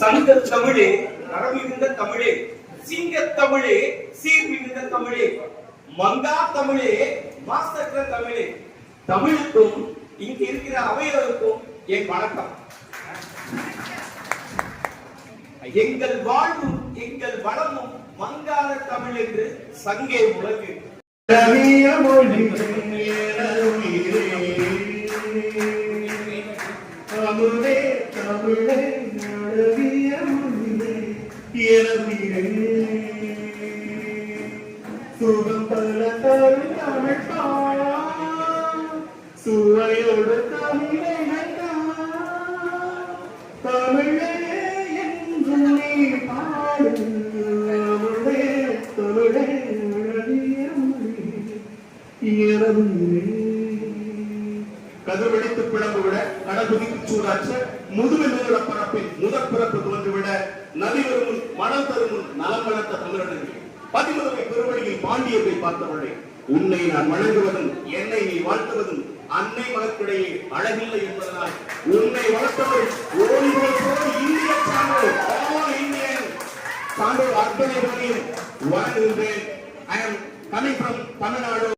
சங்க தமிழே, நரமிகுந்த தமிழே, சிங்க தமிழே, சீர் மிகுந்த தமிழே, மங்கா தமிழே, மாசற்ற தமிழே, தமிழுக்கும் இங்கு இருக்கிற அவையோருக்கும் என் வணக்கம். எங்கள் வாழ்வும் எங்கள் வளமும் மங்காத தமிழ் என்று சங்கே முழங்கு. தமிழே தமிழே அழகிய மொழியே எனதுயிரே சுகம் பல தரும் தமிழ் பாடா சுவையோடு தமிழை தமிழே என்று நீ பாடு தமிழே தமிழே அழகிய மொழியே எனதுயிரே கதிர்வெடித்து பிளம்புவிட கடகுதிக்கு சூடாற்ற முதுமை நூல பரப்பில் முதற் பிறப்பு துவந்துவிட நதி வருமுன் மணல் தருமுன் நலம் வளர்த்த தமிழர்கள் பதிமதுரை பெருவழியில் பாண்டியத்தை பார்த்தவர்களே உன்னை நான் வணங்குவதும் என்னை நீ வாழ்த்துவதும் அன்னை மகற்கிடையே அழகில்லை என்பதனால் உன்னை வளர்த்தவர் இந்திய சான்றோர் இந்தியன் சான்றோர் அத்தனை பேரையும் வணங்குகின்றேன். I am coming from Tamil Nadu.